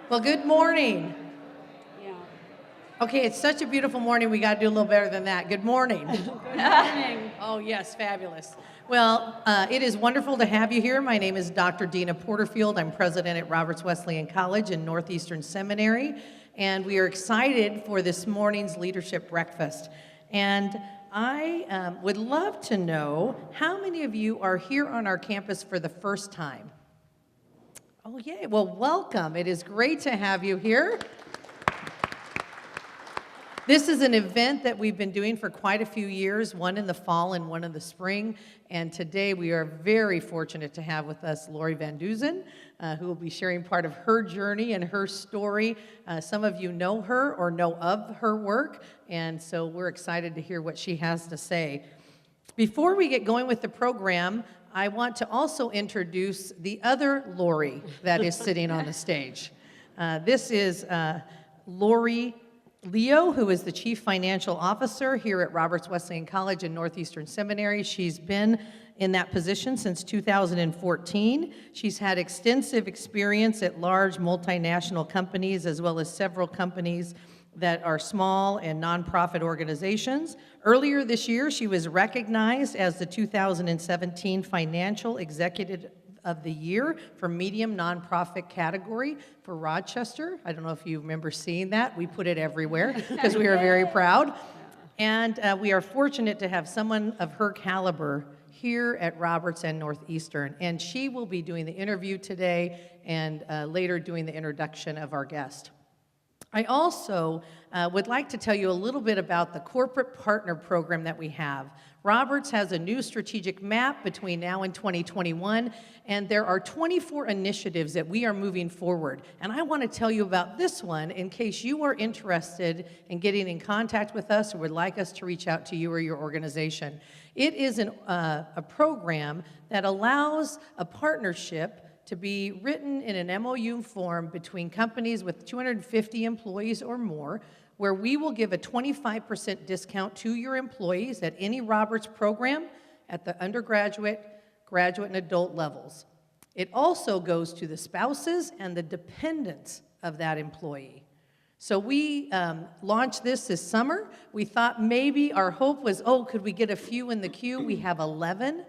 Well, good morning. Yeah. Okay, it's such a beautiful morning. We got to do a little better than that. Good morning. Good morning. Oh, yes, fabulous. Well, it is wonderful to have you here. My name is Dr. Dina Porterfield. I'm president at Roberts Wesleyan College and Northeastern Seminary, and we are excited for this morning's leadership breakfast. And I would love to know how many of you are here on our campus for the first time? Oh, yay. Well, welcome. It is great to have you here. This is an event that we've been doing for quite a few years, one in the fall and one in the spring. And today we are very fortunate to have with us Lori Van Dusen, who will be sharing part of her journey and her story. Some of you know her or know of her work, and so we're excited to hear what she has to say. Before we get going with the program, I want to also introduce the other Lori that is sitting on the stage. This is Lori Leo, who is the Chief Financial Officer here at Roberts Wesleyan College and Northeastern Seminary. She's been in that position since 2014. She's had extensive experience at large multinational companies as well as several companies that are small and nonprofit organizations. Earlier this year, she was recognized as the 2017 Financial Executive of the Year for medium nonprofit category for Rochester. I don't know if you remember seeing that. We put it everywhere because we are very proud. And we are fortunate to have someone of her caliber here at Roberts and Northeastern. And she will be doing the interview today and later doing the introduction of our guest. I also would like to tell you a little bit about the corporate partner program that we have. Roberts has a new strategic map between now and 2021, and there are 24 initiatives that we are moving forward. And I want to tell you about this one in case you are interested in getting in contact with us or would like us to reach out to you or your organization. It is a program that allows a partnership to be written in an MOU form between companies with 250 employees or more, where we will give a 25% discount to your employees at any Roberts program at the undergraduate, graduate, and adult levels. It also goes to the spouses and the dependents of that employee. So we launched this summer. We thought maybe our hope was, could we get a few in the queue? We have 11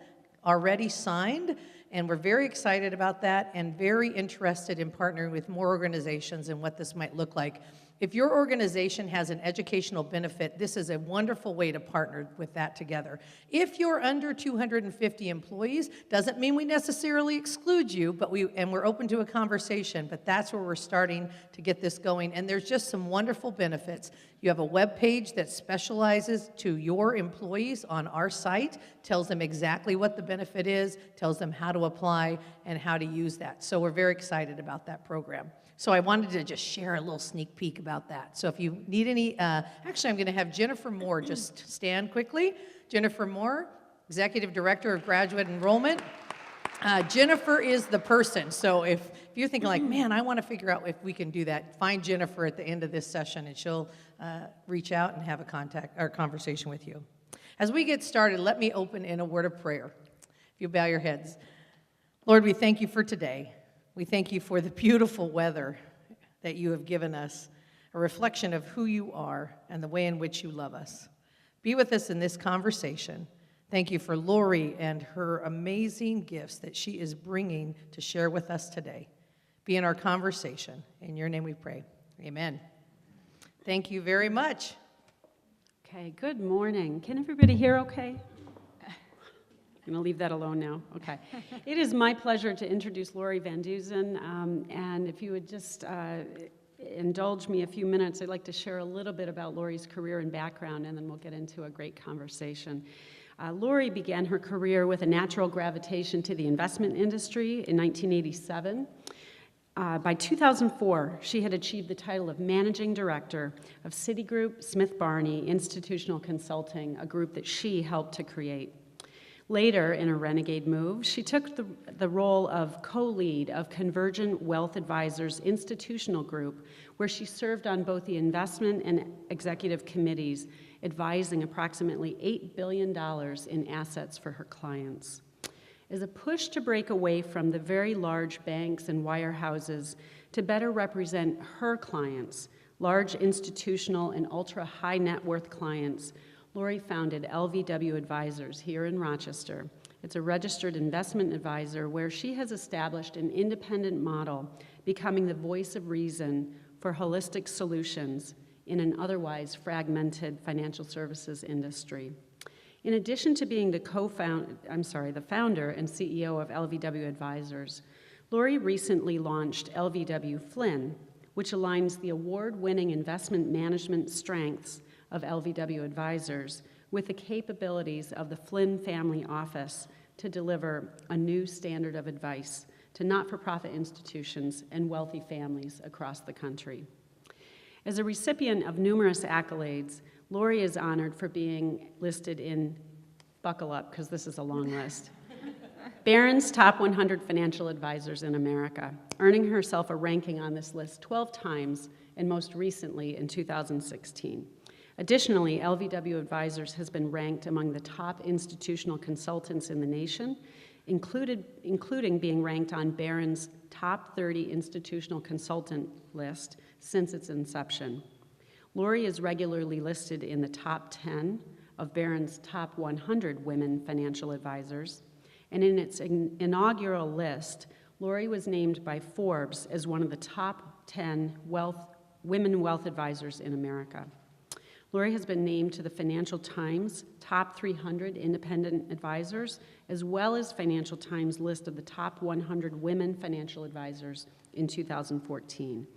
already signed. And we're very excited about that and very interested in partnering with more organizations and what this might look like. If your organization has an educational benefit, this is a wonderful way to partner with that together. If you're under 250 employees, doesn't mean we necessarily exclude you, but we're open to a conversation, but that's where we're starting to get this going. And there's just some wonderful benefits. You have a web page that specializes to your employees on our site, tells them exactly what the benefit is, tells them how to apply and how to use that. So we're very excited about that program. So I wanted to just share a little sneak peek about that. So if you need any, actually I'm going to have Jennifer Moore just stand quickly. Jennifer Moore, Executive Director of Graduate Enrollment. Jennifer is the person. So if you're thinking like, man, I want to figure out if we can do that, find Jennifer at the end of this session and she'll reach out and have a conversation with you. As we get started, let me open in a word of prayer. If you bow your heads. Lord, we thank you for today. We thank you for the beautiful weather that you have given us, a reflection of who you are and the way in which you love us. Be with us in this conversation. Thank you for Lori and her amazing gifts that she is bringing to share with us today. Be in our conversation. In your name we pray. Amen. Thank you very much. Okay, good morning. Can everybody hear okay? I'm going to leave that alone now. Okay. It is my pleasure to introduce Laurie Van Deusen, and if you would just indulge me a few minutes, I'd like to share a little bit about Laurie's career and background, and then we'll get into a great conversation. Laurie began her career with a natural gravitation to the investment industry in 1987. By 2004, she had achieved the title of Managing Director of Citigroup Smith Barney Institutional Consulting, a group that she helped to create. Later, in a renegade move, she took the role of co-lead of Convergent Wealth Advisors Institutional Group, where she served on both the investment and executive committees, advising approximately $8 billion in assets for her clients. As a push to break away from the very large banks and wirehouses to better represent her clients, large institutional and ultra-high net worth clients. Laurie founded LVW Advisors here in Rochester. It's a registered investment advisor where she has established an independent model, becoming the voice of reason for holistic solutions in an otherwise fragmented financial services industry. In addition to being the founder and CEO of LVW Advisors, Laurie recently launched LVW Flynn, which aligns the award-winning investment management strengths of LVW Advisors with the capabilities of the Flynn family office to deliver a new standard of advice to not-for-profit institutions and wealthy families across the country. As a recipient of numerous accolades, Laurie is honored for being listed in, buckle up because this is a long list, Barron's Top 100 Financial Advisors in America, earning herself a ranking on this list 12 times, and most recently in 2016. Additionally, LVW Advisors has been ranked among the top institutional consultants in the nation, including being ranked on Barron's Top 30 Institutional Consultant list since its inception. Laurie is regularly listed in the top 10 of Barron's Top 100 Women Financial Advisors, and in its inaugural list, Laurie was named by Forbes as one of the top 10 women wealth advisors in America. Laurie has been named to the Financial Times Top 300 Independent Advisors, as well as Financial Times list of the top 100 women financial advisors in 2014.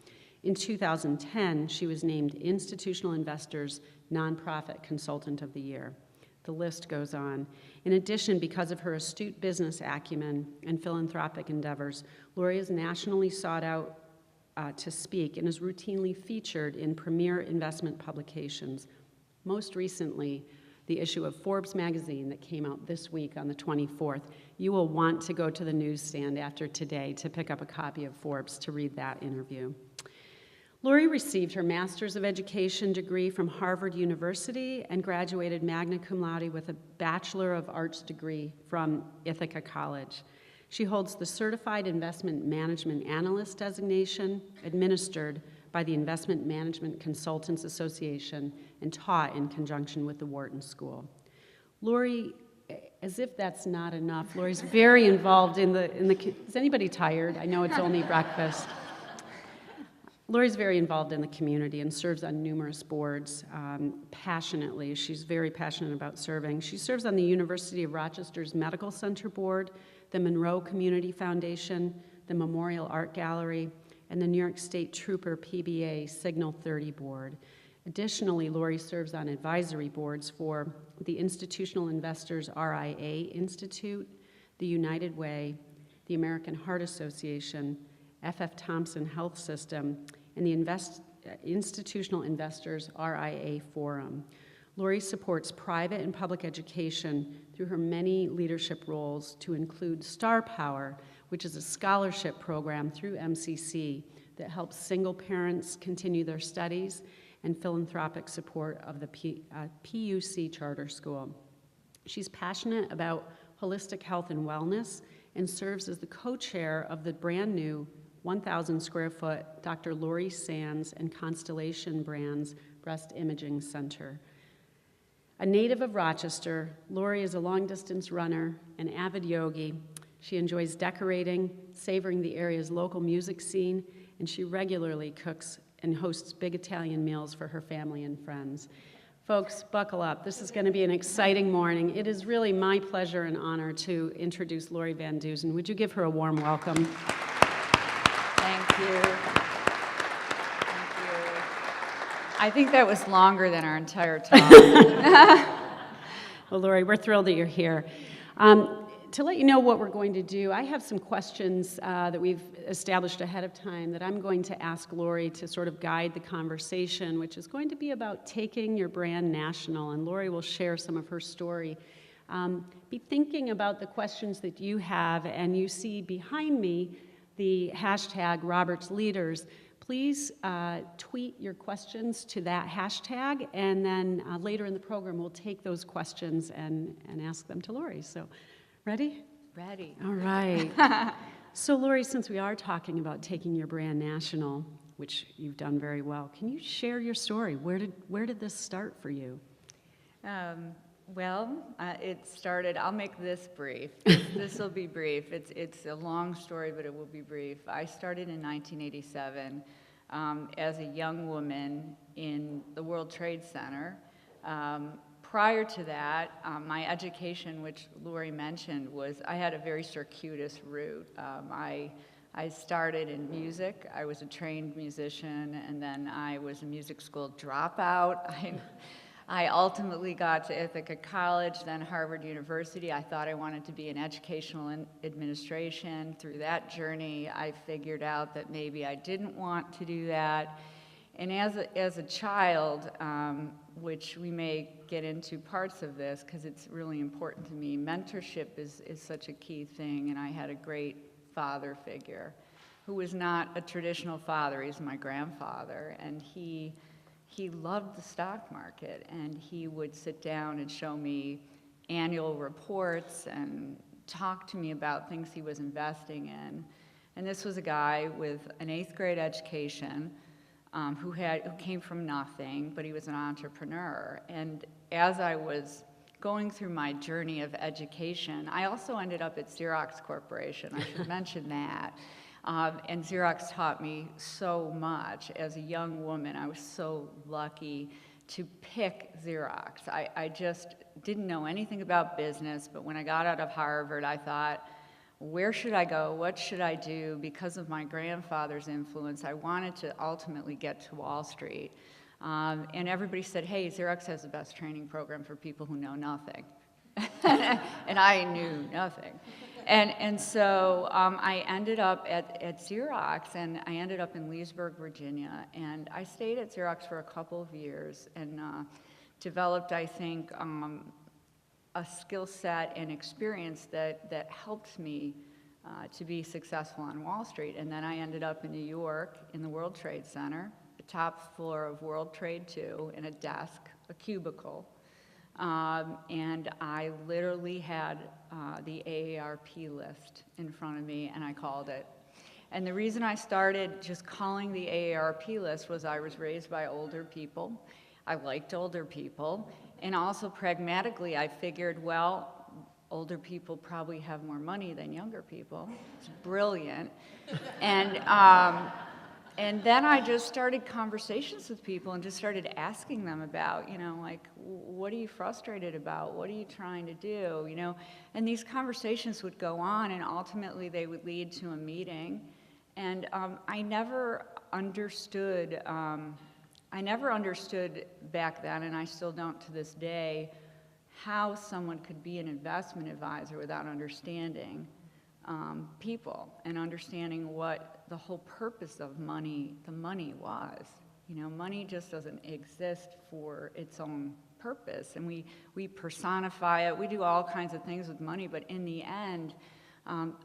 In 2010, she was named Institutional Investors Nonprofit Consultant of the Year. The list goes on. In addition, because of her astute business acumen and philanthropic endeavors, Laurie is nationally sought out to speak and is routinely featured in premier investment publications. Most recently, the issue of Forbes magazine that came out this week on the 24th. You will want to go to the newsstand after today to pick up a copy of Forbes to read that interview. Laurie received her Master's of Education degree from Harvard University and graduated magna cum laude with a Bachelor of Arts degree from Ithaca College. She holds the Certified Investment Management Analyst designation administered by the Investment Management Consultants Association and taught in conjunction with the Wharton School. Laurie, as if that's not enough, Laurie's very involved in the is anybody tired? I know it's only breakfast. Laurie's very involved in the community and serves on numerous boards passionately. She's very passionate about serving. She serves on the University of Rochester's Medical Center Board, the Monroe Community Foundation, the Memorial Art Gallery, and the New York State Trooper PBA Signal 30 Board. Additionally, Laurie serves on advisory boards for the Institutional Investors RIA Institute, the United Way, the American Heart Association, F.F. Thompson Health System, and the Institutional Investors RIA Forum. Laurie supports private and public education through her many leadership roles to include Star Power, which is a scholarship program through MCC that helps single parents continue their studies, and philanthropic support of the PUC Charter School. She's passionate about holistic health and wellness and serves as the co-chair of the brand new 1,000 square foot Dr. Lori Sands and Constellation Brands Breast Imaging Center. A native of Rochester, Laurie is a long-distance runner, an avid yogi. She enjoys decorating, savoring the area's local music scene, and she regularly cooks and hosts big Italian meals for her family and friends. Folks, buckle up. This is going to be an exciting morning. It is really my pleasure and honor to introduce Laurie Van Dusen. Would you give her a warm welcome? Thank you. I think that was longer than our entire talk. Well, Laurie, we're thrilled that you're here. To let you know what we're going to do, I have some questions that we've established ahead of time that I'm going to ask Laurie to sort of guide the conversation, which is going to be about taking your brand national, and Laurie will share some of her story. Be thinking about the questions that you have, and you see behind me the hashtag Roberts Leaders. Please tweet your questions to that hashtag, and then later in the program we'll take those questions and ask them to Laurie. So, ready? Ready. All right. So Laurie, since we are talking about taking your brand national, which you've done very well, can you share your story? Where did this start for you? It started, I'll make this brief. This will be brief. It's a long story, but it will be brief. I started in 1987 as a young woman in the World Trade Center. Prior to that, my education, which Laurie mentioned, was I had a very circuitous route. I started in music. I was a trained musician, and then I was a music school dropout. I ultimately got to Ithaca College, then Harvard University. I thought I wanted to be in educational administration. Through that journey, I figured out that maybe I didn't want to do that. And as a child, which we may get into parts of this because it's really important to me, mentorship is such a key thing, and I had a great father figure who was not a traditional father. He's my grandfather, and he loved the stock market, and he would sit down and show me annual reports and talk to me about things he was investing in. And this was a guy with an 8th grade education who came from nothing, but he was an entrepreneur. And as I was going through my journey of education, I also ended up at Xerox Corporation. I should mention that. And Xerox taught me so much. As a young woman, I was so lucky to pick Xerox. I just didn't know anything about business, but when I got out of Harvard, I thought, where should I go? What should I do? Because of my grandfather's influence, I wanted to ultimately get to Wall Street. And everybody said, hey, Xerox has the best training program for people who know nothing. And I knew nothing. And so I ended up at Xerox, and I ended up in Leesburg, Virginia. And I stayed at Xerox for a couple of years and developed, I think, a skill set and experience that helped me to be successful on Wall Street. And then I ended up in New York in the World Trade Center, the top floor of World Trade II, in a desk, a cubicle. And I literally had the AARP list in front of me, and I called it. And the reason I started just calling the AARP list was I was raised by older people. I liked older people. And also pragmatically, I figured, well, older people probably have more money than younger people. It's brilliant. And then I just started conversations with people and just started asking them about, like, what are you frustrated about? What are you trying to do? And these conversations would go on, and ultimately they would lead to a meeting. And I never understood back then, and I still don't to this day, how someone could be an investment advisor without understanding people and understanding what the whole purpose of the money was. Money just doesn't exist for its own purpose, and we personify it. We do all kinds of things with money, but in the end,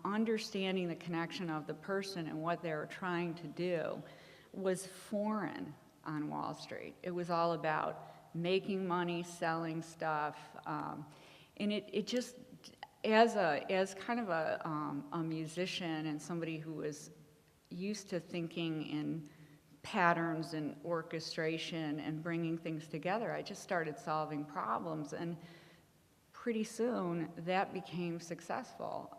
understanding the connection of the person and what they were trying to do was foreign on Wall Street. It was all about making money, selling stuff, and it just, as kind of a musician and somebody who was used to thinking in patterns and orchestration and bringing things together, I just started solving problems, and pretty soon that became successful.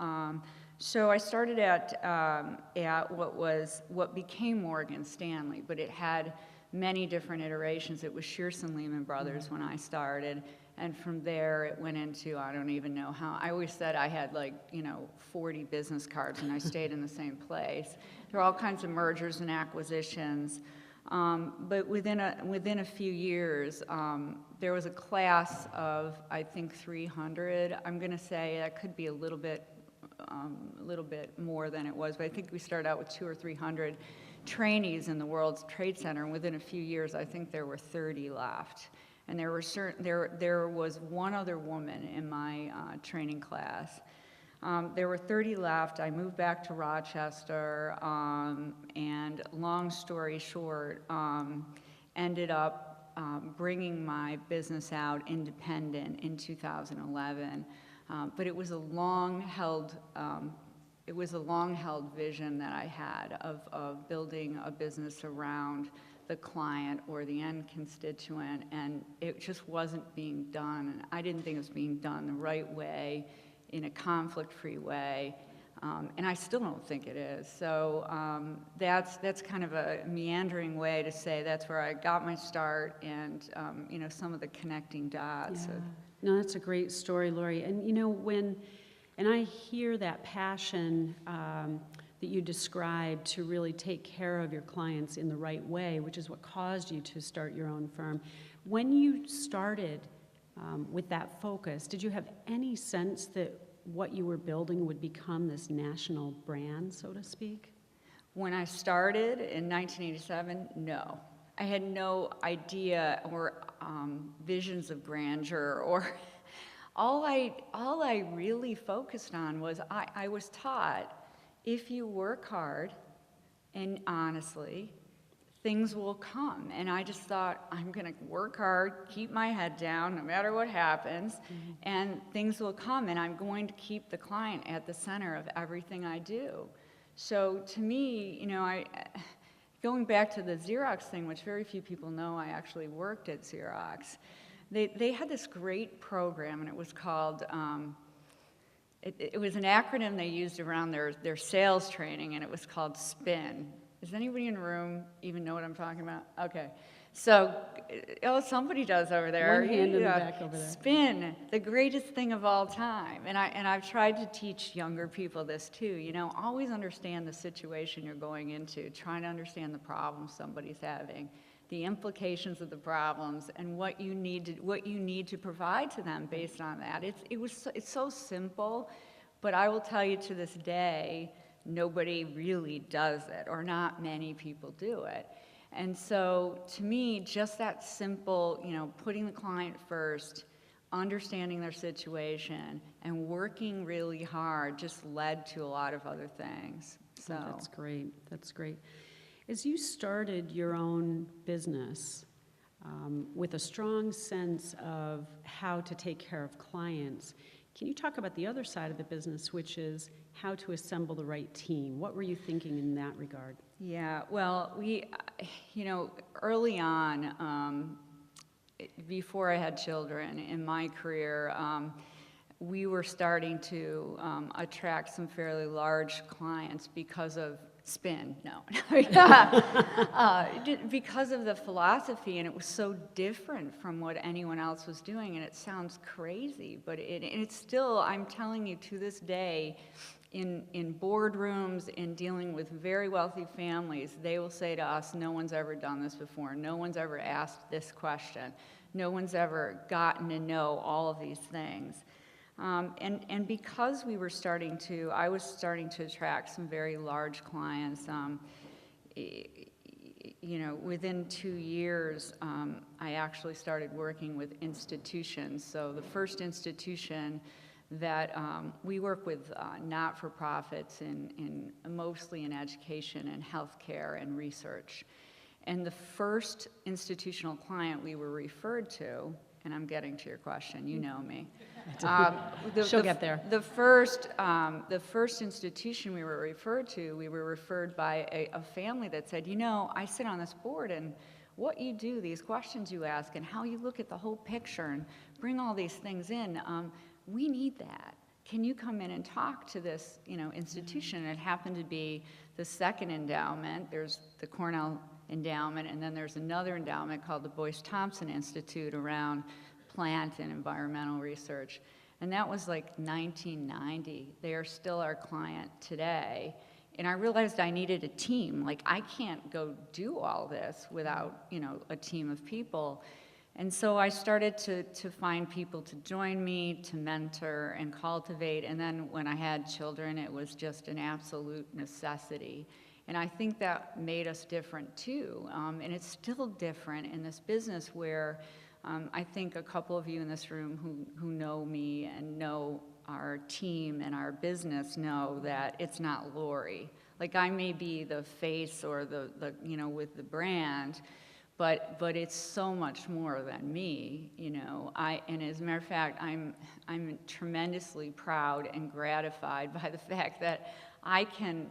So I started at what became Morgan Stanley, but it had many different iterations. It was Shearson Lehman Brothers when I started, and from there it went into, I don't even know how. I always said I had 40 business cards, and I stayed in the same place. There were all kinds of mergers and acquisitions, but within a few years, there was a class of, I think, 300. I'm going to say that could be a little bit more than it was, but I think we started out with 200 or 300 trainees in the World Trade Center, and within a few years, I think there were 30 left. And there was one other woman in my training class. There were 30 left. I moved back to Rochester, and long story short, ended up bringing my business out independent in 2011. But it was a long-held it was a long-held vision that I had of building a business around the client or the end constituent, and it just wasn't being done. And I didn't think it was being done the right way, in a conflict-free way, and I still don't think it is. So that's kind of a meandering way to say that's where I got my start, and you know, some of the connecting dots. Yeah. No, that's a great story, Lori. And you know, and I hear that passion that you described to really take care of your clients in the right way, which is what caused you to start your own firm. When you started with that focus, did you have any sense that what you were building would become this national brand, so to speak? When I started in 1987, no. I had no idea or visions of grandeur, or all I really focused on was I was taught, if you work hard and honestly, things will come. And I just thought, I'm gonna work hard, keep my head down, no matter what happens, and things will come, and I'm going to keep the client at the center of everything I do. So to me, you know, going back to the Xerox thing, which very few people know, I actually worked at Xerox. They had this great program, and it was called, it was an acronym they used around their sales training, and it was called SPIN. Does anybody in the room even know what I'm talking about? Okay. So, oh, somebody does over there. One hand in the back over there. SPIN, the greatest thing of all time. And I've tried to teach younger people this too. You know, always understand the situation you're going into. Trying to understand the problem somebody's having, the implications of the problems, and what you need to provide to them based on that. It's so simple, but I will tell you, to this day, nobody really does it, or not many people do it. And so to me, just that simple, you know, putting the client first, understanding their situation, and working really hard just led to a lot of other things. So Oh, that's great. That's great. As you started your own business with a strong sense of how to take care of clients, can you talk about the other side of the business, which is how to assemble the right team? What were you thinking in that regard? yeah, well, you know, early on, before I had children in my career, we were starting to attract some fairly large clients because of SPIN, no. Because of the philosophy, and it was so different from what anyone else was doing, and it sounds crazy, but it's still, I'm telling you, to this day, in boardrooms, in dealing with very wealthy families, they will say to us, no one's ever done this before, no one's ever asked this question, no one's ever gotten to know all of these things. And because I was starting to attract some very large clients, you know, within 2 years, I actually started working with institutions. So the first institution that we work with not-for-profits mostly in education and healthcare and research. And the first institutional client we were referred to, and I'm getting to your question, you know me. She'll get there. The first institution we were referred by a family that said, you know, I sit on this board, and what you do, these questions you ask, and how you look at the whole picture and bring all these things in, we need that. Can you come in and talk to this, you know, institution? And it happened to be the second endowment. There's the Cornell Endowment, and then there's another endowment called the Boyce Thompson Institute around plant and environmental research. And that was like 1990. They are still our client today. And I realized I needed a team. Like, I can't go do all this without, you know, a team of people. And so I started to find people to join me, to mentor and cultivate. And then when I had children, it was just an absolute necessity. And I think that made us different too. And it's still different in this business where I think a couple of you in this room who know me and know our team and our business know that it's not Lori. Like, I may be the face or the you know, with the brand, but it's so much more than me, you know. And as a matter of fact, I'm tremendously proud and gratified by the fact that I can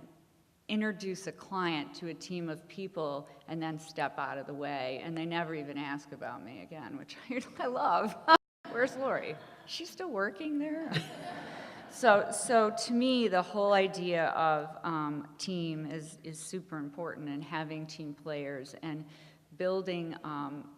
introduce a client to a team of people and then step out of the way, and they never even ask about me again, which I love. Where's Lori? She's still working there? So to me, the whole idea of team is super important, and having team players and building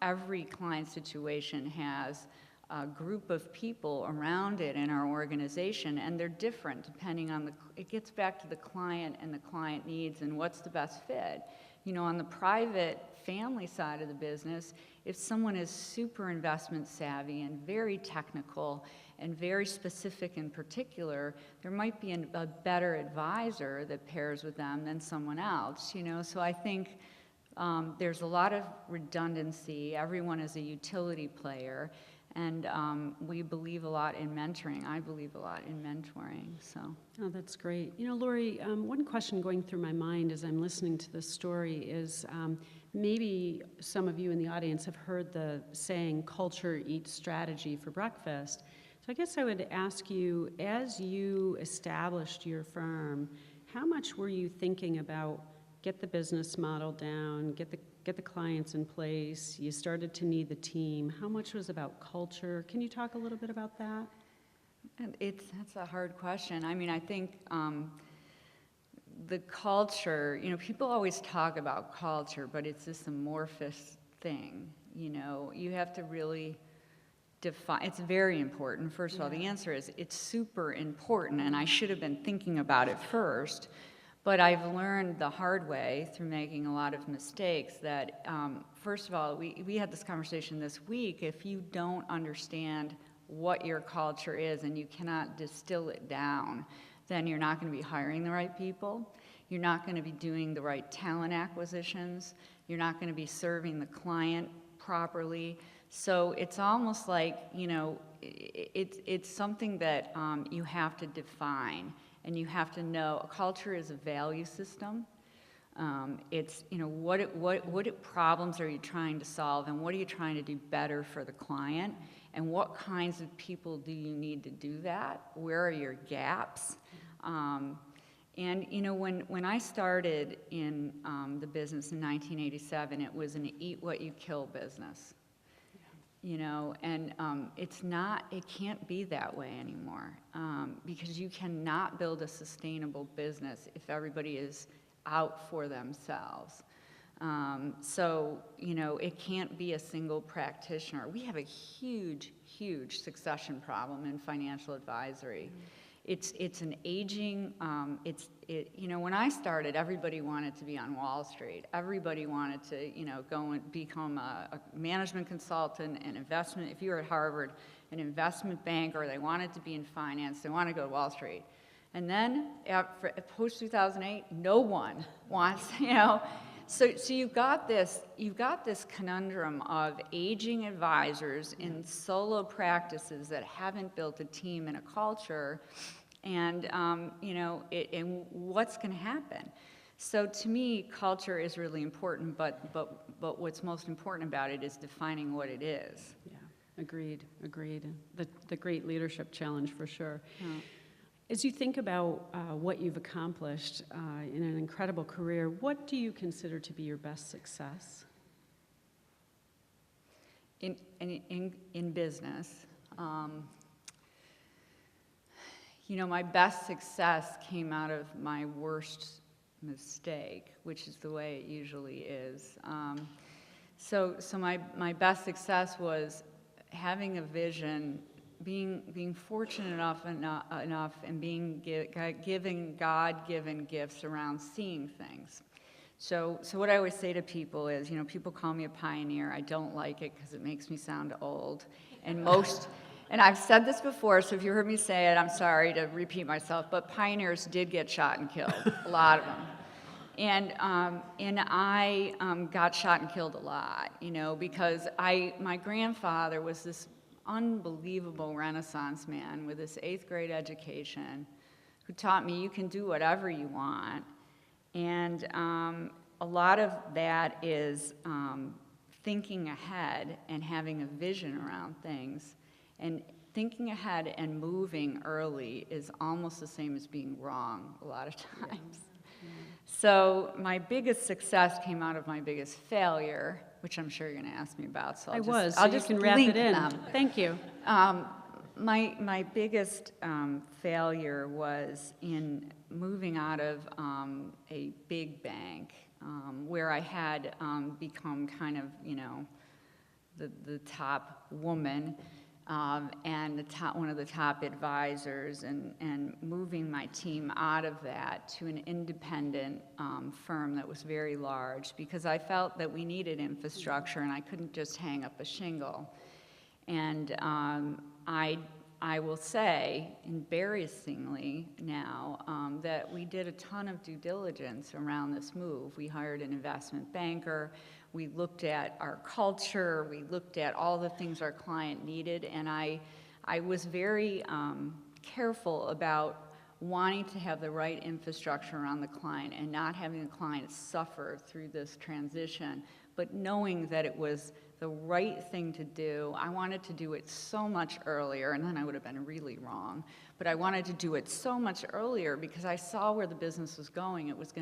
every client situation has a group of people around it in our organization, and they're different depending on it gets back to the client and the client needs and what's the best fit. You know, on the private family side of the business, if someone is super investment savvy and very technical and very specific in particular, there might be a better advisor that pairs with them than someone else, you know? So I think there's a lot of redundancy. Everyone is a utility player. And we believe a lot in mentoring. I believe a lot in mentoring, so. Oh, that's great. You know, Lori, one question going through my mind as I'm listening to this story is maybe some of you in the audience have heard the saying, culture eats strategy for breakfast. So I guess I would ask you, as you established your firm, how much were you thinking about get the business model down, get the clients in place, you started to need the team. How much was about culture? Can you talk a little bit about that? That's a hard question. I mean, I think the culture, you know, people always talk about culture, but it's this amorphous thing, you know. You have to really define, it's very important. First of all, the answer is it's super important, and I should have been thinking about it first. But I've learned the hard way through making a lot of mistakes that, first of all, we had this conversation this week. If you don't understand what your culture is and you cannot distill it down, then you're not going to be hiring the right people. You're not going to be doing the right talent acquisitions. You're not going to be serving the client properly. So it's almost like, you know, it's something that you have to define. And you have to know, a culture is a value system. It's, you know, what problems are you trying to solve, and what are you trying to do better for the client, and what kinds of people do you need to do that? Where are your gaps? And, you know, when I started in the business in 1987, it was an eat what you kill business. You know, and it can't be that way anymore, because you cannot build a sustainable business if everybody is out for themselves. So, you know, it can't be a single practitioner. We have a huge, huge succession problem in financial advisory. It's an aging, you know, when I started, everybody wanted to be on Wall Street. Everybody wanted to, you know, go and become a management consultant, an investment, if you were at Harvard, an investment banker. They wanted to be in finance. They wanted to go to Wall Street. And then, post-2008, no one wants, you know. So you've got this conundrum of aging advisors in solo practices that haven't built a team and a culture, and you know, and what's going to happen? So to me, culture is really important, but what's most important about it is defining what it is. Yeah, agreed. The great leadership challenge for sure. Yeah. As you think about what you've accomplished in an incredible career, what do you consider to be your best success? In business, you know, my best success came out of my worst mistake, which is the way it usually is. So my best success was having a vision, being fortunate enough and being given God-given gifts around seeing things. So what I always say to people is, you know, people call me a pioneer. I don't like it because it makes me sound old. And I've said this before, so if you heard me say it, I'm sorry to repeat myself, but pioneers did get shot and killed, a lot of them. And I got shot and killed a lot, you know, because my grandfather was this unbelievable Renaissance man with this 8th grade education who taught me you can do whatever you want. And a lot of that is thinking ahead and having a vision around things. And thinking ahead and moving early is almost the same as being wrong a lot of times. So my biggest success came out of my biggest failure, which I'm sure you're going to ask me about. So I'll just you can wrap link it in. them. Thank you. My biggest failure was in moving out of a big bank where I had become kind of, the top woman and one of the top advisors, and moving my team out of that to an independent firm that was very large, because I felt that we needed infrastructure and I couldn't just hang up a shingle. And I will say, embarrassingly now, that we did a ton of due diligence around this move. We hired an investment banker. We looked at our culture. We looked at all the things our client needed. And I was very careful about wanting to have the right infrastructure around the client and not having the client suffer through this transition, but knowing that it was the right thing to do. I wanted to do it so much earlier, and then I would have been really wrong, but I wanted to do it so much earlier because I saw where the business was going. It was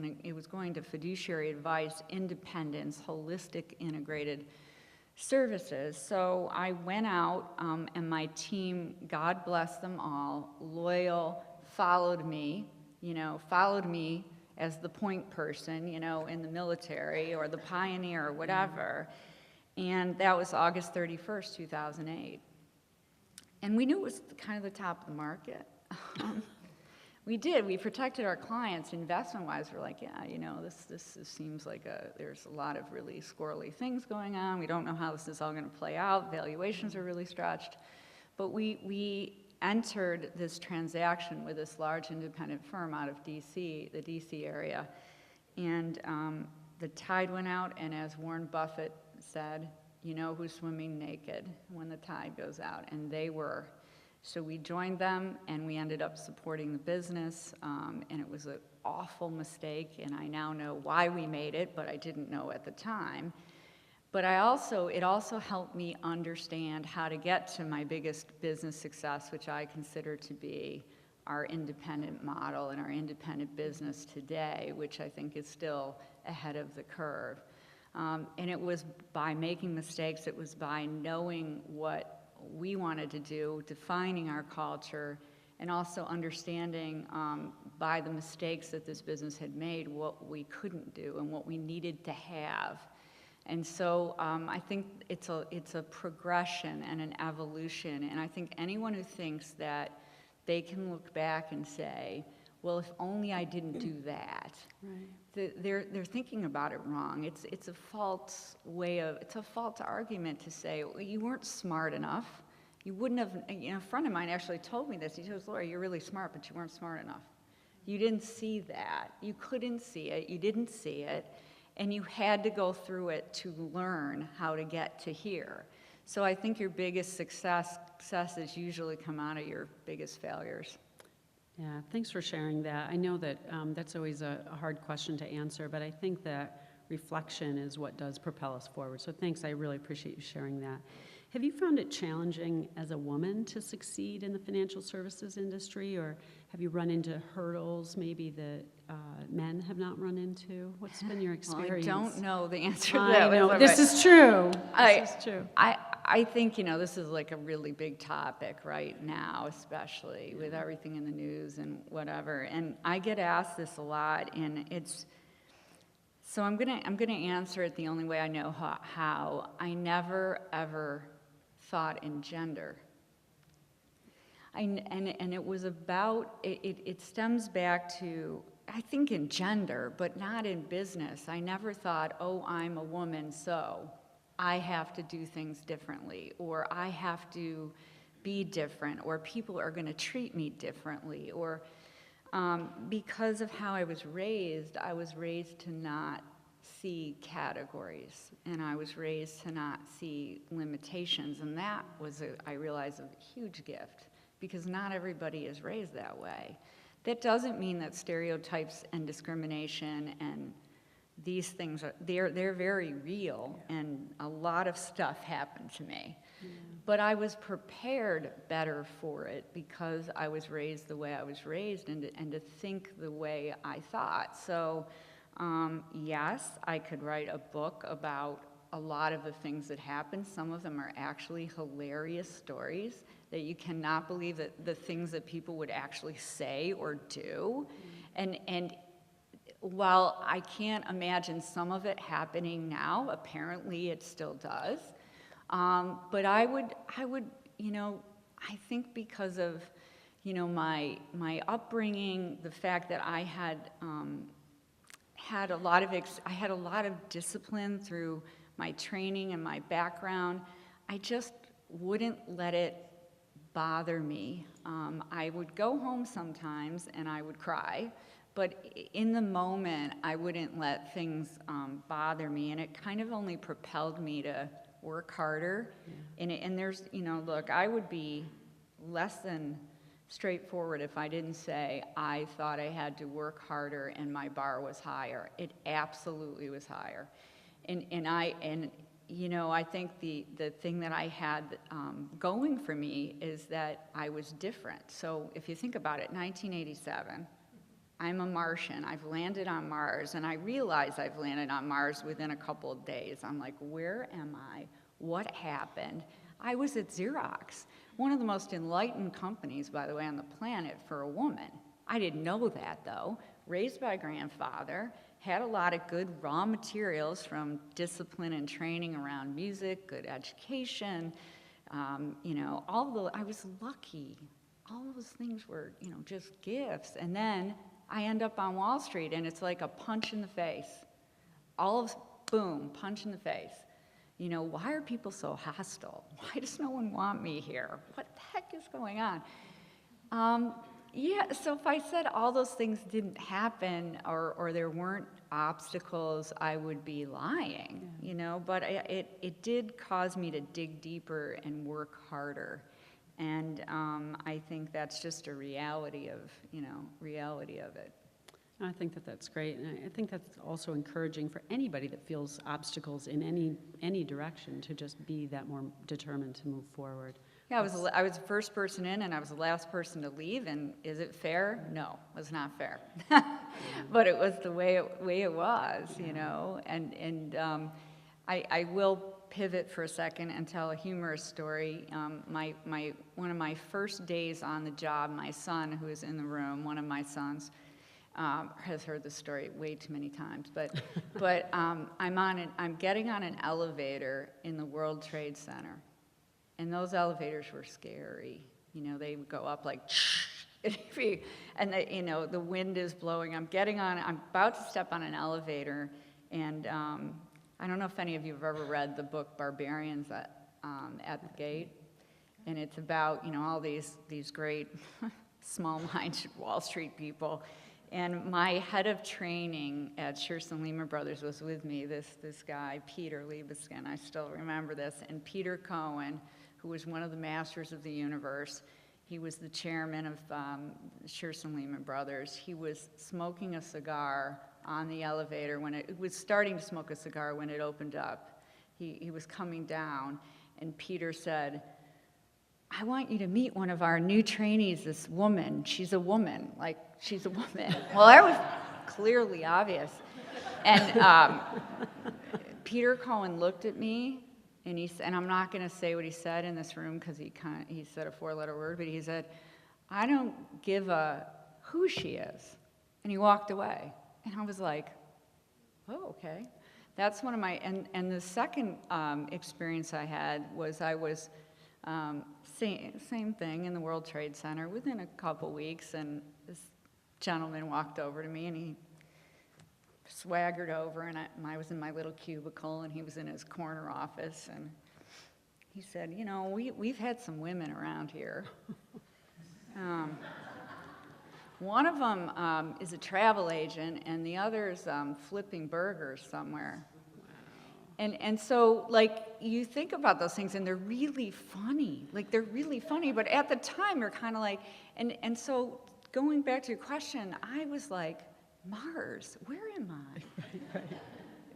going to fiduciary advice, independence, holistic, integrated services. So I went out, and my team, God bless them all, loyal, followed me as the point person, in the military or the pioneer or whatever. And that was August 31st, 2008. And we knew it was kind of the top of the market. We did. We protected our clients investment-wise. We're like, yeah, this seems like there's a lot of really squirrely things going on. We don't know how this is all going to play out. Valuations are really stretched. But we entered this transaction with this large independent firm out of D.C., the D.C. area. And the tide went out, and as Warren Buffett said, who's swimming naked when the tide goes out, and they were. So we joined them, and we ended up supporting the business, and it was an awful mistake, and I now know why we made it, but I didn't know at the time. But it also helped me understand how to get to my biggest business success, which I consider to be our independent model and our independent business today, which I think is still ahead of the curve. And it was by making mistakes, it was by knowing what we wanted to do, defining our culture, and also understanding by the mistakes that this business had made what we couldn't do and what we needed to have. And so I think it's a progression and an evolution, and I think anyone who thinks that they can look back and say, well, if only I didn't do that, right. They're thinking about it wrong. It's a false argument to say, well, you weren't smart enough. You wouldn't have, a friend of mine actually told me this. He goes, Lori, you're really smart, but you weren't smart enough. You didn't see that. You couldn't see it. You didn't see it. And you had to go through it to learn how to get to here. So I think your biggest successes usually come out of your biggest failures. Yeah, thanks for sharing that. I know that that's always a hard question to answer, but I think that reflection is what does propel us forward. So thanks, I really appreciate you sharing that. Have you found it challenging as a woman to succeed in the financial services industry, or have you run into hurdles maybe that men have not run into? What's been your experience? Well, I don't know the answer to I that. know, this is true. This is true. I think, this is like a really big topic right now, especially with everything in the news and whatever. And I get asked this a lot, and so I'm gonna answer it the only way I know how. I never, ever thought in gender. And it was about, it stems back to, I think in gender, but not in business. I never thought, oh, I'm a woman, so I have to do things differently, or I have to be different, or people are going to treat me differently, or because of how I was raised to not see categories, and I was raised to not see limitations, and that was, I realized, a huge gift, because not everybody is raised that way. That doesn't mean that stereotypes and discrimination and these things they're very real, and a lot of stuff happened to me. But I was prepared better for it because I was raised the way I was raised, and to think the way I thought. So yes, I could write a book about a lot of the things that happened. Some of them are actually hilarious stories that you cannot believe that the things that people would actually say or do. And while I can't imagine some of it happening now, apparently it still does. But I would, I think because of, my upbringing, the fact that I had a lot of discipline through my training and my background, I just wouldn't let it bother me. I would go home sometimes and I would cry, but in the moment, I wouldn't let things bother me, and it kind of only propelled me to work harder. And there's, look, I would be less than straightforward if I didn't say I thought I had to work harder and my bar was higher. It absolutely was higher. And I think the thing that I had going for me is that I was different. So if you think about it, 1987, I'm a Martian. I've landed on Mars, and I realize I've landed on Mars within a couple of days. I'm like, where am I? What happened? I was at Xerox, one of the most enlightened companies, by the way, on the planet for a woman. I didn't know that, though. Raised by a grandfather, had a lot of good raw materials from discipline and training around music, good education, I was lucky. All those things were, just gifts. And then I end up on Wall Street, and it's like a punch in the face. Boom, punch in the face. Why are people so hostile? Why does no one want me here? What the heck is going on? So if I said all those things didn't happen or there weren't obstacles, I would be lying, but it did cause me to dig deeper and work harder. And I think that's just a reality of it. I think that's great, and I think that's also encouraging for anybody that feels obstacles in any direction to just be that more determined to move forward. Yeah, I was the first person in, and I was the last person to leave. And is it fair? No, it was not fair. But it was the way it was, And I will pivot for a second and tell a humorous story. One of my first days on the job, my son, who is in the room, one of my sons, has heard the story way too many times. But I'm getting on an elevator in the World Trade Center. And those elevators were scary. They would go up like, and the wind is blowing. I'm about to step on an elevator, and I don't know if any of you have ever read the book Barbarians at the Gate. And it's about, all these great small-minded Wall Street people. And my head of training at Shearson Lehman Brothers was with me, this guy, Peter Liebeskin, I still remember this, and Peter Cohen, who was one of the masters of the universe. He was the chairman of Shearson Lehman Brothers. He was smoking a cigar on the elevator when it was starting to smoke a cigar when it opened up. He was coming down, and Peter said, I want you to meet one of our new trainees, this woman. She's a woman, she's a woman. Well, that was clearly obvious. And Peter Cohen looked at me, and I'm not going to say what he said in this room because he said a four-letter word, but he said, I don't give a who she is. And he walked away. And I was like, oh, okay. That's one of my, and the second experience I had was same thing in the World Trade Center within a couple weeks, and this gentleman walked over to me, and he swaggered over, and I was in my little cubicle, and he was in his corner office, and he said, we've had some women around here. One of them is a travel agent, and the other's flipping burgers somewhere. And so, you think about those things, and they're really funny. They're really funny, but at the time, you're kind of like, and so going back to your question, I was like, Mars, where am I?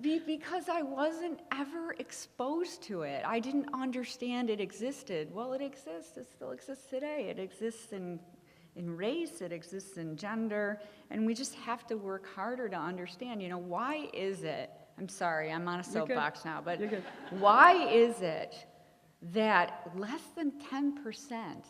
Because I wasn't ever exposed to it. I didn't understand it existed. Well, it exists. It still exists today. It exists in race. It exists in gender. And we just have to work harder to understand, why is it? I'm sorry, I'm on a soapbox now, but why is it that less than 10%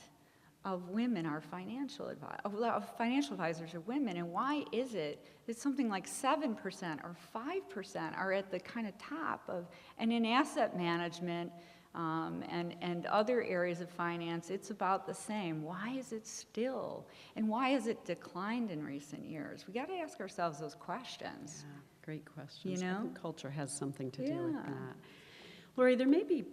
of women are financial advisors are women, and why is it that something like 7% or 5% are at the kind of top of, and in asset management and other areas of finance, it's about the same. Why is it still, and why has it declined in recent years? We got to ask ourselves those questions. Yeah, great questions. I think culture has something to do Yeah. with that. Lori, there may be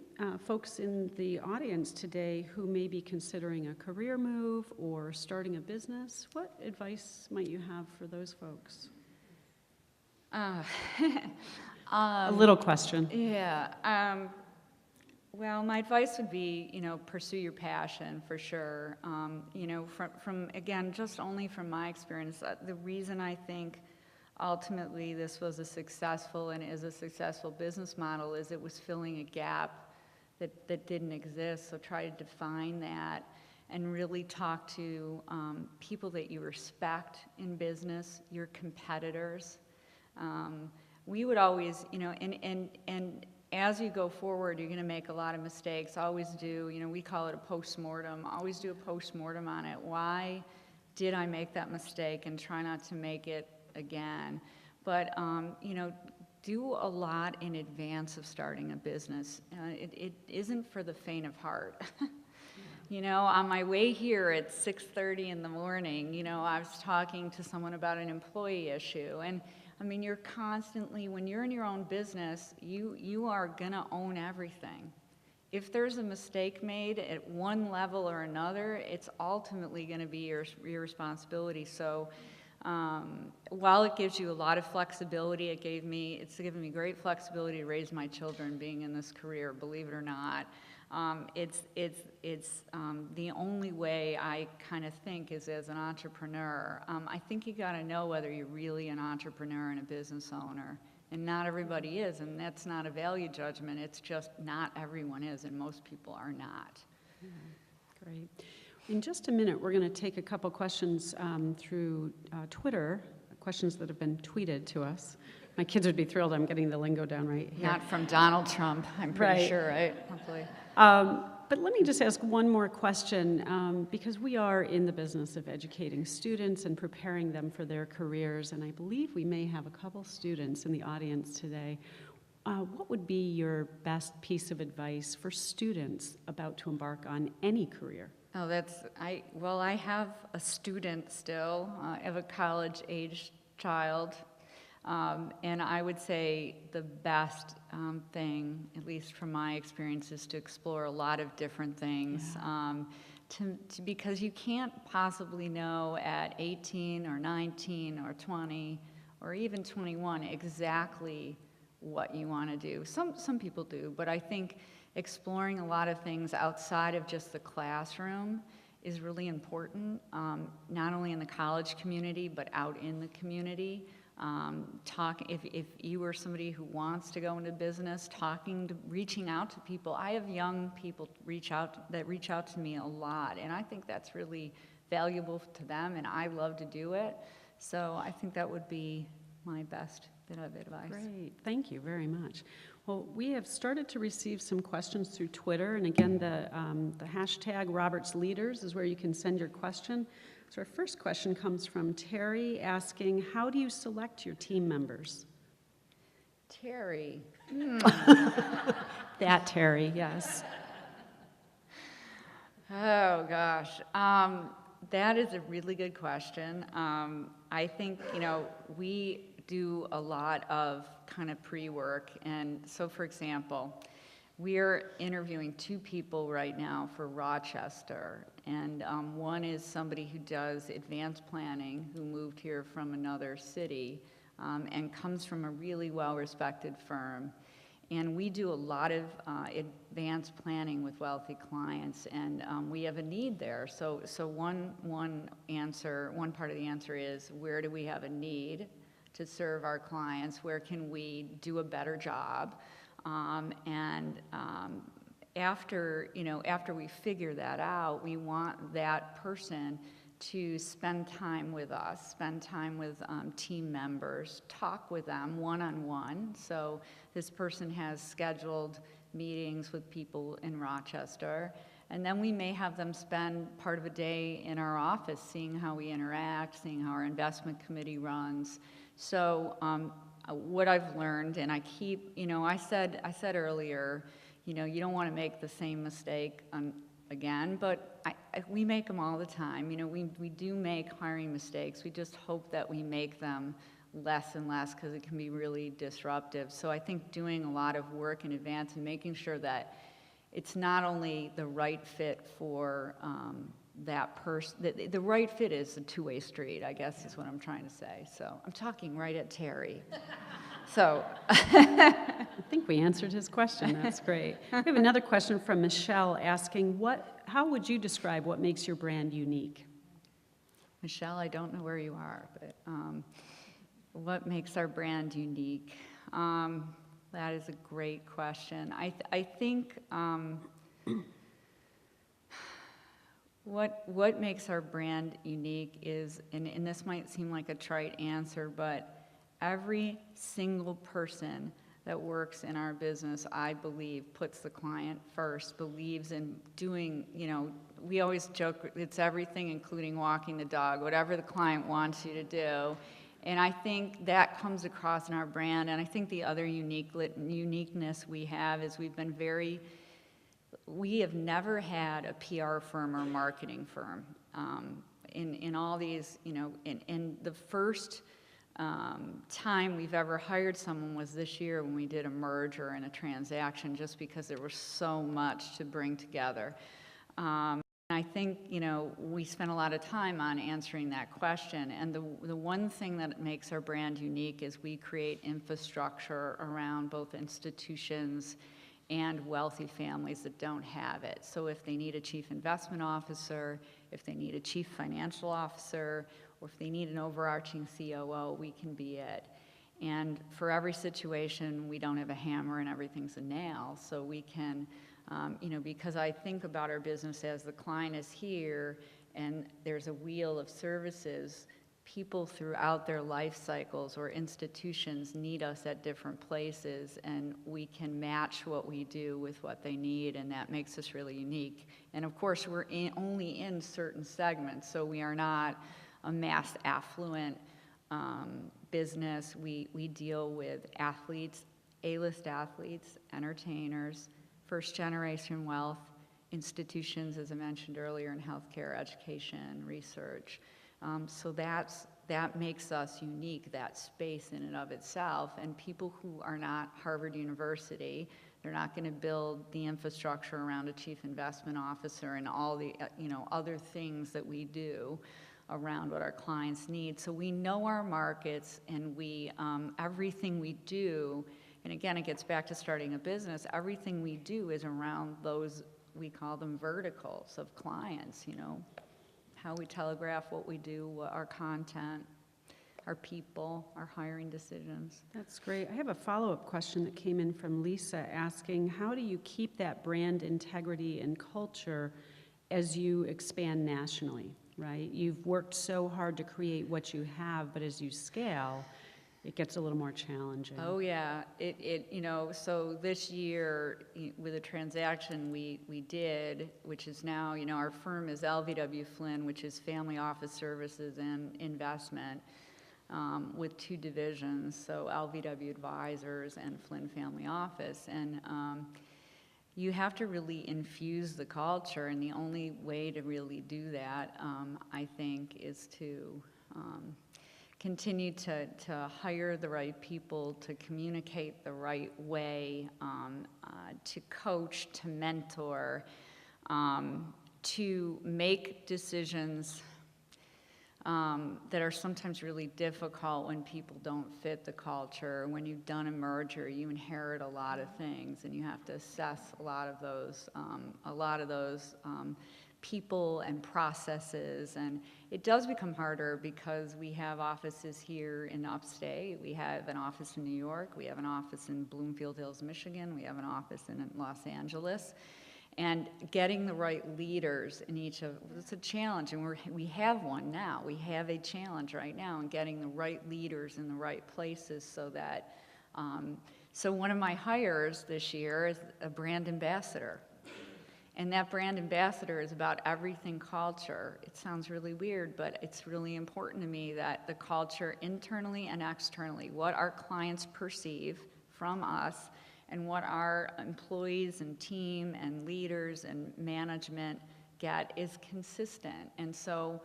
folks in the audience today who may be considering a career move or starting a business. What advice might you have for those folks? A little question. Yeah. Well, my advice would be, pursue your passion for sure. From again, just only from my experience, the reason I think ultimately this was a successful and is a successful business model is it was filling a gap that didn't exist. So try to define that and really talk to people that you respect in business, your competitors. We would always, and as you go forward, you're going to make a lot of mistakes. Always do, we call it a post-mortem. Always do a post-mortem on it. Why did I make that mistake, and try not to make it again. But, do a lot in advance of starting a business. It isn't for the faint of heart. On my way here at 6:30 in the morning, I was talking to someone about an employee issue. And you're constantly, when you're in your own business, you are gonna own everything. If there's a mistake made at one level or another, it's ultimately gonna be your responsibility. So while it gives you a lot of flexibility, it's given me great flexibility to raise my children being in this career, believe it or not. It's the only way I kind of think is as an entrepreneur. I think you got to know whether you're really an entrepreneur and a business owner. And not everybody is, and that's not a value judgment. It's just not everyone is, and most people are not. Great. In just a minute, we're going to take a couple questions through Twitter, questions that have been tweeted to us. My kids would be thrilled I'm getting the lingo down right here. Not from Donald Trump, I'm pretty sure, right? Hopefully. But let me just ask one more question, because we are in the business of educating students and preparing them for their careers, and I believe we may have a couple students in the audience today. What would be your best piece of advice for students about to embark on any career? Oh, I have a student still. I have a college-aged child. And I would say the best thing, at least from my experience, is to explore a lot of different things. Because you can't possibly know at 18 or 19 or 20 or even 21 exactly what you want to do. Some people do, but I think exploring a lot of things outside of just the classroom is really important, not only in the college community, but out in the community. If you are somebody who wants to go into business, reaching out to people. I have young people reach out to me a lot, and I think that's really valuable to them, and I love to do it. So I think that would be my best bit of advice. Great, thank you very much. Well, we have started to receive some questions through Twitter, and again, the hashtag Roberts Leaders is where you can send your question. So our first question comes from Terry asking, how do you select your team members? Terry. That Terry, yes. Oh, gosh. That is a really good question. I think, we do a lot of kind of pre-work. And so, for example, we're interviewing 2 people right now for Rochester. And one is somebody who does advanced planning, who moved here from another city and comes from a really well-respected firm. And we do a lot of advanced planning with wealthy clients, and we have a need there. So one part of the answer is, where do we have a need? to serve our clients? Where can we do a better job? After we figure that out, we want that person to spend time with us, spend time with team members, talk with them one-on-one. So this person has scheduled meetings with people in Rochester, and then we may have them spend part of a day in our office, seeing how we interact, seeing how our investment committee runs. So what I've learned, and I keep, I said earlier, you don't want to make the same mistake again, but we make them all the time. We do make hiring mistakes. We just hope that we make them less and less, because it can be really disruptive. So I think doing a lot of work in advance and making sure that it's not only the right fit for that person, the right fit is a two-way street, I guess is what I'm trying to say. So I'm talking right at Terry. So I think we answered his question. That's great. We have another question from Michelle asking, how would you describe what makes your brand unique? Michelle, I don't know where you are, but what makes our brand unique? That is a great question. I think what makes our brand unique is, and this might seem like a trite answer, but every single person that works in our business, I believe, puts the client first, believes in doing, we always joke, it's everything including walking the dog, whatever the client wants you to do. And I think that comes across in our brand. And I think the other uniqueness we have is we have never had a PR firm or marketing firm. In all these, in the first time we've ever hired someone was this year when we did a merger and a transaction, just because there was so much to bring together. I think, we spent a lot of time on answering that question, and the one thing that makes our brand unique is we create infrastructure around both institutions and wealthy families that don't have it. So if they need a chief investment officer, if they need a chief financial officer, or if they need an overarching COO, we can be it. And for every situation, we don't have a hammer and everything's a nail, so we can, because I think about our business as the client is here and there's a wheel of services, people throughout their life cycles or institutions need us at different places, and we can match what we do with what they need, and that makes us really unique. And of course, we're only in certain segments, so we are not a mass affluent business. We deal with athletes, A-list athletes, entertainers, first-generation wealth, institutions, as I mentioned earlier, in healthcare, education, research. So that makes us unique, that space in and of itself. And people who are not Harvard University, they're not going to build the infrastructure around a chief investment officer and all the other things that we do around what our clients need. So we know our markets, and we everything we do, and again, it gets back to starting a business, everything we do is around those, we call them verticals of clients, how we telegraph what we do, our content, our people, our hiring decisions. That's great. I have a follow-up question that came in from Lisa asking, how do you keep that brand integrity and culture as you expand nationally, right? You've worked so hard to create what you have, but as you scale, it gets a little more challenging. Oh yeah, so this year with a transaction we did, which is now, our firm is LVW Flynn, which is Family Office Services and Investment, with two divisions, so LVW Advisors and Flynn Family Office. And you have to really infuse the culture, and the only way to really do that, I think, is to continue to hire the right people, to communicate the right way, to coach, to mentor, to make decisions that are sometimes really difficult when people don't fit the culture. When you've done a merger, you inherit a lot of things, and you have to assess a lot of those people and processes, and it does become harder because we have offices here in upstate, we have an office in New York, we have an office in Bloomfield Hills, Michigan, we have an office in Los Angeles, and getting the right leaders in each of, it's a challenge, and we have one now, we have a challenge right now in getting the right leaders in the right places so that, so one of my hires this year is a brand ambassador. And that brand ambassador is about everything culture. It sounds really weird, but it's really important to me that the culture internally and externally, what our clients perceive from us and what our employees and team and leaders and management get is consistent. And so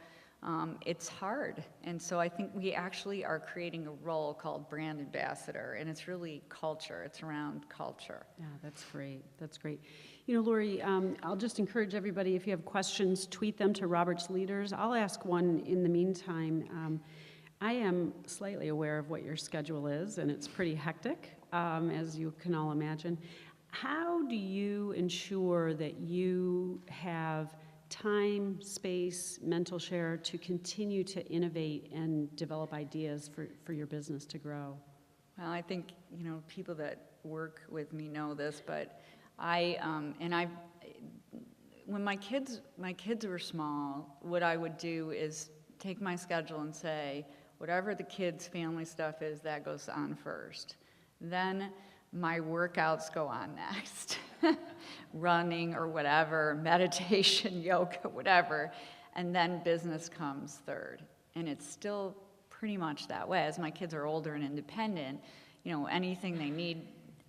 it's hard. And so I think we actually are creating a role called brand ambassador, and it's really culture. It's around culture. Yeah, that's great. That's great. You know, Lori, I'll just encourage everybody, if you have questions, tweet them to Robert's Leaders. I'll ask one in the meantime. I am slightly aware of what your schedule is, and it's pretty hectic, as you can all imagine. How do you ensure that you have time, space, mental share to continue to innovate and develop ideas for your business to grow? Well, I think, you know, people that work with me know this, but when my kids were small, what I would do is take my schedule and say, whatever the kids' family stuff is, that goes on first. Then my workouts go on next, running or whatever, meditation, yoga, whatever, and then business comes third. And it's still pretty much that way. As my kids are older and independent, you know, anything they need,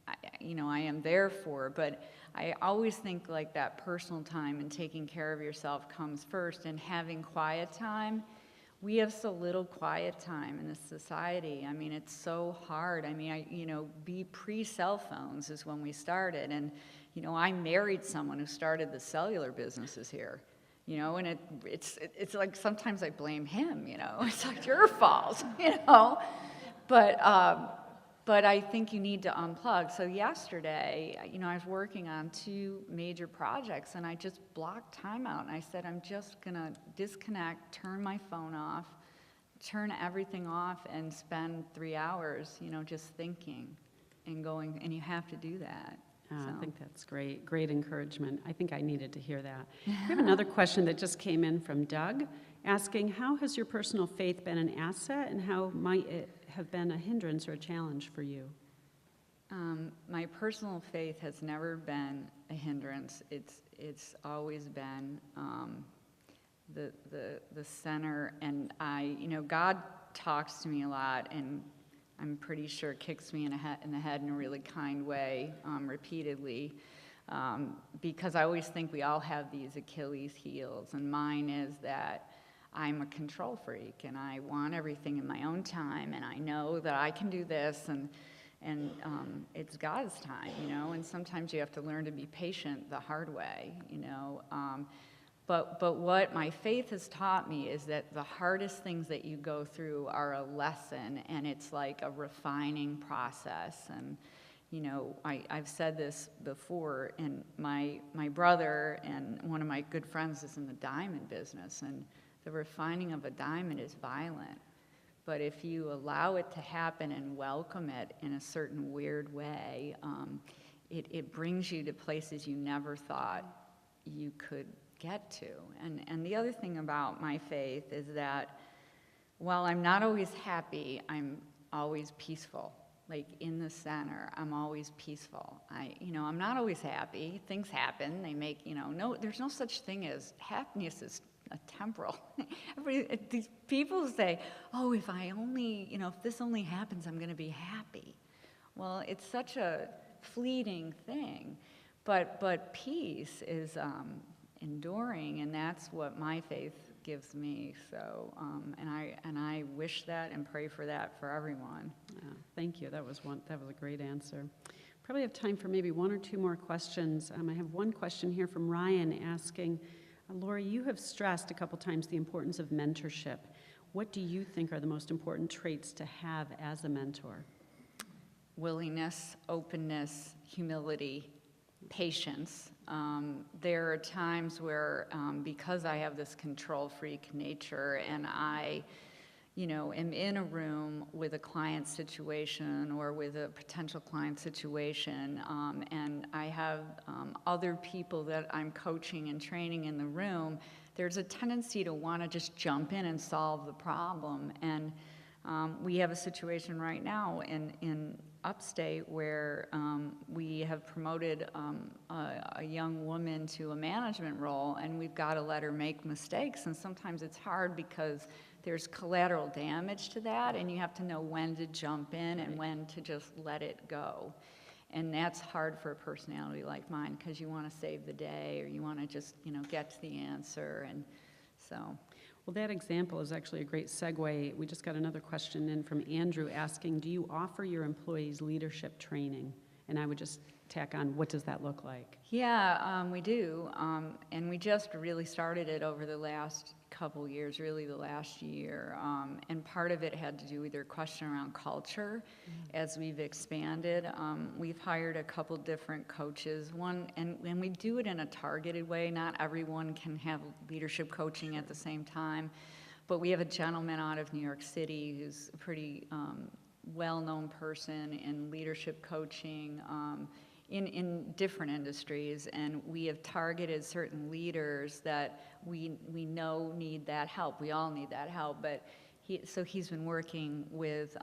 I am there for, but I always think like that personal time and taking care of yourself comes first, and having quiet time. We have so little quiet time in this society. I mean, it's so hard. I mean, pre-cell phones is when we started, and, you know, I married someone who started the cellular businesses here, you know, and it's like sometimes I blame him, you know, it's like your fault, you know, but I think you need to unplug. So yesterday, you know, I was working on 2 major projects, and I just blocked time out, and I said, I'm just gonna disconnect, turn my phone off, turn everything off, and spend 3 hours, you know, just thinking and going, and you have to do that. I think that's great. Great encouragement. I think I needed to hear that. We have another question that just came in from Doug, asking, how has your personal faith been an asset, and how might it have been a hindrance or a challenge for you? My personal faith has never been a hindrance. It's always been the center, and God talks to me a lot, and I'm pretty sure kicks me in the head in a really kind way, repeatedly, because I always think we all have these Achilles heels, and mine is that I'm a control freak, and I want everything in my own time, and I know that I can do this, and it's God's time, you know, and sometimes you have to learn to be patient the hard way, you know. But what my faith has taught me is that the hardest things that you go through are a lesson, and it's like a refining process. And, you know, I've said this before, and my brother and one of my good friends is in the diamond business, and the refining of a diamond is violent. But if you allow it to happen and welcome it in a certain weird way, it brings you to places you never thought you could get to. And the other thing about my faith is that while I'm not always happy, I'm always peaceful. Like in the center, I'm always peaceful. I'm not always happy. Things happen. They make, there's no such thing as happiness is a temporal. These people say, oh, if this only happens, I'm going to be happy. Well, it's such a fleeting thing. But peace is enduring, and that's what my faith gives me. So, and I wish that and pray for that for everyone. Yeah, thank you. That was a great answer. Probably have time for maybe 1 or 2 more questions. I have one question here from Ryan asking, Lori, you have stressed a couple times the importance of mentorship. What do you think are the most important traits to have as a mentor? Willingness, openness, humility, patience. There are times where, because I have this control freak nature and I, am in a room with a client situation or with a potential client situation, and I have other people that I'm coaching and training in the room, there's a tendency to want to just jump in and solve the problem. And we have a situation right now in upstate where we have promoted a young woman to a management role, and we've got to let her make mistakes. And sometimes it's hard because there's collateral damage to that, and you have to know when to jump in and when to just let it go. And that's hard for a personality like mine because you want to save the day, or you want to just, get to the answer. And so. Well, that example is actually a great segue. We just got another question in from Andrew asking, do you offer your employees leadership training? And I would just tack on, what does that look like? Yeah, we do. And we just really started it over the last couple years, really the last year. And part of it had to do with your question around culture. As we've expanded, we've hired a couple different coaches. And we do it in a targeted way. Not everyone can have leadership coaching at the same time. But we have a gentleman out of New York City who's a pretty well-known person in leadership coaching in different industries, and we have targeted certain leaders that we know need that help. We all need that help, but he's been working with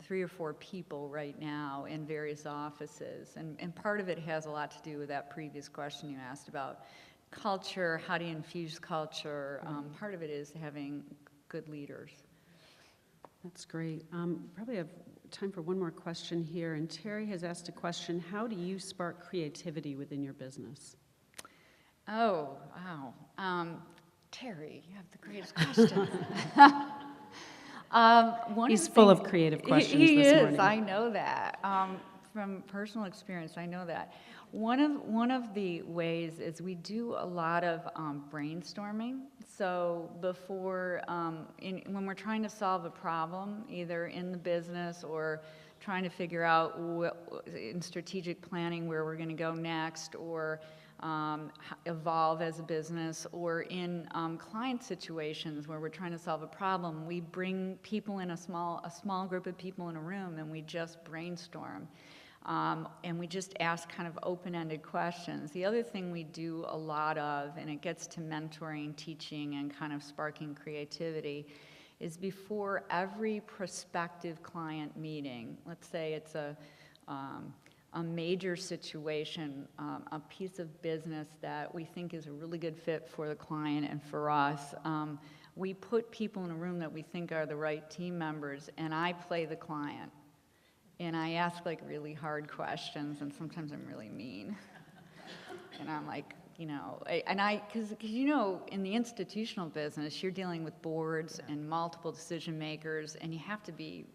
3 or 4 people right now in various offices, and part of it has a lot to do with that previous question you asked about culture. How do you infuse culture? Part of it is having good leaders. That's great. Probably have time for one more question here. And Terry has asked a question, how do you spark creativity within your business? Oh, wow. Terry, you have the greatest question. He's full of creative questions he this is, morning. I know that. From personal experience, I know that. One of the ways is we do a lot of brainstorming. So before, when we're trying to solve a problem, either in the business or trying to figure out in strategic planning where we're going to go next, or evolve as a business, or in client situations where we're trying to solve a problem, we bring people in a small group of people in a room, and we just brainstorm. And we just ask kind of open-ended questions. The other thing we do a lot of, and it gets to mentoring, teaching, and kind of sparking creativity, is before every prospective client meeting, let's say it's a major situation, a piece of business that we think is a really good fit for the client and for us, we put people in a room that we think are the right team members, and I play the client. And I ask like really hard questions, and sometimes I'm really mean. And I'm like, because in the institutional business, you're dealing with boards and multiple decision makers, and you have to be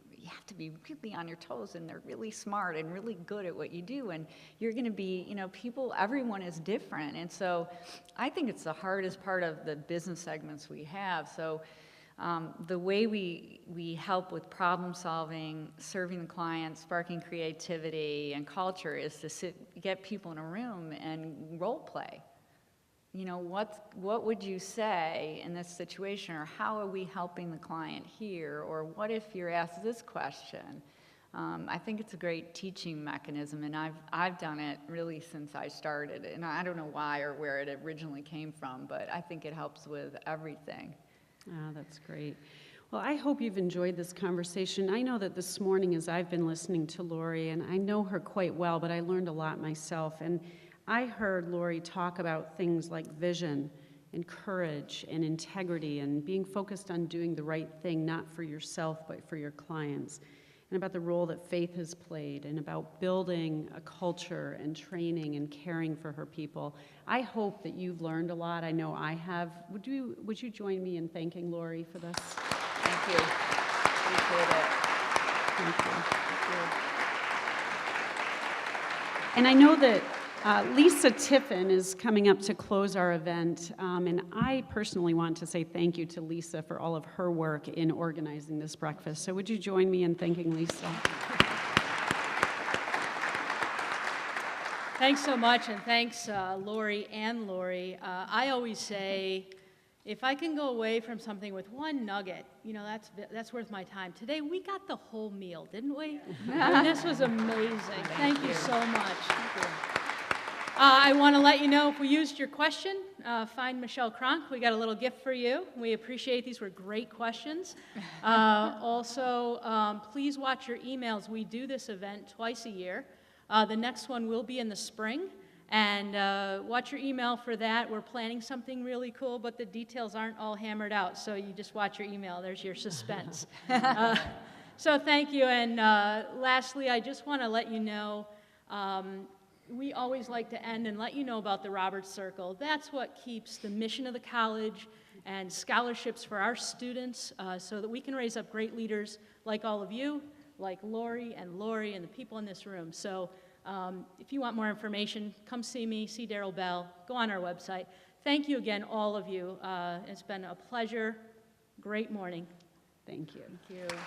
really on your toes, and they're really smart and really good at what you do, and you're going to be, everyone is different, and so I think it's the hardest part of the business segments we have. So the way we help with problem solving, serving the client, sparking creativity and culture is to get people in a room and role play. What would you say in this situation, or how are we helping the client here, or what if you're asked this question? I think it's a great teaching mechanism, and I've done it really since I started, and I don't know why or where it originally came from, but I think it helps with everything. Ah, that's great. Well, I hope you've enjoyed this conversation. I know that this morning, as I've been listening to Lori, and I know her quite well, but I learned a lot myself. And I heard Lori talk about things like vision and courage and integrity and being focused on doing the right thing, not for yourself, but for your clients, and about the role that faith has played, and about building a culture and training and caring for her people. I hope that you've learned a lot. I know I have. Would you join me in thanking Lori for this? Thank you. Appreciate it. Thank you. Thank you. And I know that Lisa Tiffin is coming up to close our event, and I personally want to say thank you to Lisa for all of her work in organizing this breakfast. So would you join me in thanking Lisa? Thanks so much, and thanks, Lori and Lori. I always say, if I can go away from something with one nugget, you know, that's worth my time. Today, we got the whole meal, didn't we? I mean, this was amazing. Thank you so much. I want to let you know if we used your question, find Michelle Cronk. We got a little gift for you. We appreciate these were great questions. Also, please watch your emails. We do this event twice a year. The next one will be in the spring, and watch your email for that. We're planning something really cool, but the details aren't all hammered out, so you just watch your email. There's your suspense. So thank you, and lastly, I just want to let you know, we always like to end and let you know about the Roberts Circle. That's what keeps the mission of the college and scholarships for our students so that we can raise up great leaders like all of you, like Lori and the people in this room. So if you want more information, come see me, see Daryl Bell, go on our website. Thank you again, all of you. It's been a pleasure. Great morning. Thank you. Thank you.